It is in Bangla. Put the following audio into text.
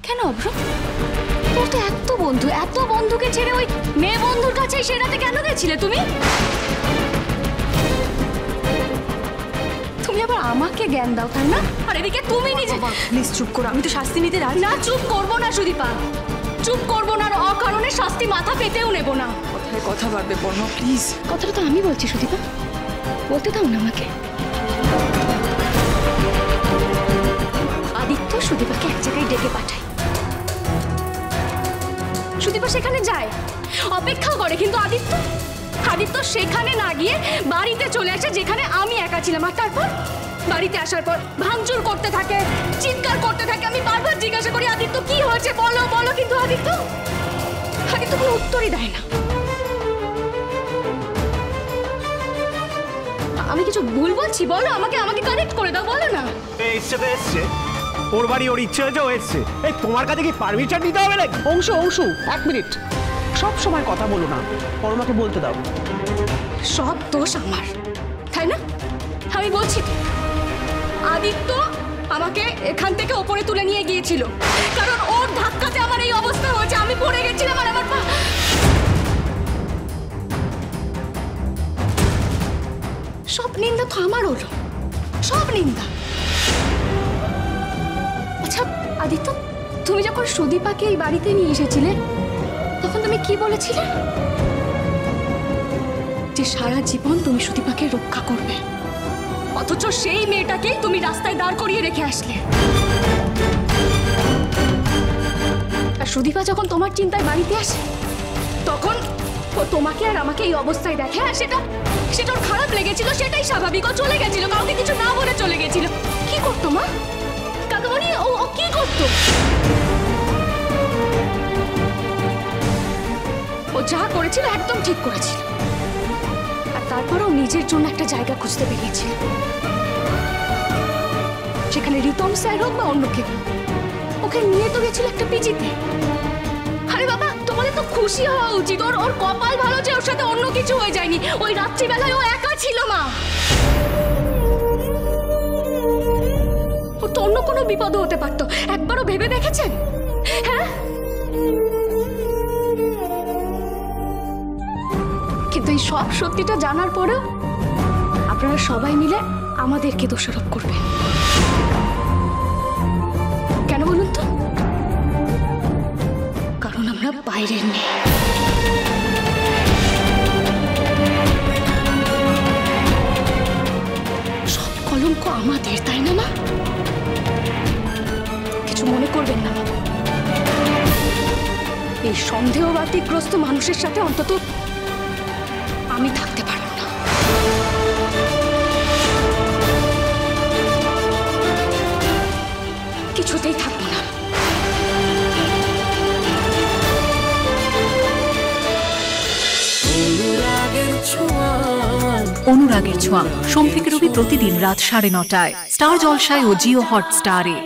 কেন অভ্র? তোর তো এত বন্ধুকে ছেড়ে ওই মেয়ে বন্ধুর কাছে সেরাতে কেন গেছিলে তুমি? তুমি আবার আমাকে জ্ঞান দাও, তাই না? আর এদিকে তুমি নিজে। প্লিজ চুপ করো, আমি তো শাস্তি নিতে রাজি। না, চুপ করবো না সুদীপা, চুপ করবো না। আর অকারণে শাস্তি মাথা পেতেও নেবো না। কথায় কথা বাড়বে পর্ণা, প্লিজ। কথাটা তো আমি বলছি সুদীপা, বলতে দাও না আমাকে। আদিত্য সুদীপাকে এক জায়গায় ডেকে পাঠায়। সুদীপা সেখানে যায়, অপেক্ষা করে, কিন্তু আদিত্য সেখানে না গিয়ে বাড়িতে চলে আসে, যেখানে আমি একা ছিলাম। আর তারপর বাড়িতে আসার পর ভাঙচুর করতে থাকে, চিৎকার করতে থাকে। আমি বারবার জিজ্ঞাসা করি, আদিত্য কি হয়েছে, বলো বলো, কিন্তু আদিত্য কোনো উত্তরই দেয় না। আমি কিছু ভুল বলছি? বলো আমাকে কারেক্ট করে দাও, বলো না। এসছে ওর বাড়ি, ওর ইচ্ছে হয়েছে, ও এসছে। এই তোমার কাছে কি পারমিশন নিতে হবে নাকি? অংশু 1 মিনিট, সব সময় কথা বলো না, পরমাকে বলতে দাও। সব দোষ আমার, তাই না? আমি বলছি আদিত্য আমাকে এখান থেকে ওপরে তুলে নিয়ে গিয়েছিল, কারণ ওর ধাক্কাতে আমার এই অবস্থা হয়েছে। আমি পড়ে গেছিলাম আর আমার পা। সব নিন্দা তো আমার হলো, সব নিন্দা। আচ্ছা আদিত্য, তুমি যখন সুদীপাকে এই বাড়িতে নিয়ে এসেছিলে, তখন তুমি কি বলেছিলে? যে সারা জীবন তুমি সুদীপাকে রক্ষা করবে, অথচ সেই মেয়েটাকেই তুমি রাস্তায় দাঁড় করিয়ে রেখে আসলে। আর সুদীপা যখন তোমার চিন্তায় বাড়িতে আসে, তখন ও তোমাকে আর আমাকে এই অবস্থায় দেখে, আর সেটা ওর খারাপ লেগেছিল, সেটাই স্বাভাবিক। ও চলে গেছিল, কাউকে কিছু না বলে চলে গেছিল। কি করতো মা? কাকামণি, ও কি করতো? ও যা করেছিল একদম ঠিক করেছিল। আর তারপরও নিজের জন্য একটা জায়গা খুঁজতে বেরিয়েছিল, সেখানে রিতম স্যার হোক বা অন্য কেউ। ওকে নিয়ে তো গেছিল একটা পিজিতে। আরে বাবা, তোমাদের তো খুশি হওয়া উচিত। ওর কপাল ভালো যে ওর সাথে অন্য কিছু হয়ে যায়নি। ওই রাত্রিবেলায় ও একা ছিল মা। ওর তো অন্য কোনো বিপদও হতে পারতো। একবারও ভেবে দেখেছেন? হ্যাঁ, কিন্তু এই সব সত্যিটা জানার পরেও আপনারা সবাই মিলে আমাদেরকে দোষারোপ করবেন কেন বলুন তো? কারণ আমরা বাইরের নেই। সব কলঙ্ক আমাদের, তাই না মা? কিছু মনে করবেন না। এই সন্দেহবাদীগ্রস্ত মানুষের সাথে অন্তত আমি থাকতে পারব না। কিছুতেই থাকবো না। অনুরাগের ছোঁয়া সোম থেকে রবি প্রতিদিন রাত 9:30টায় স্টার জলসায় ও জিও হটস্টারে।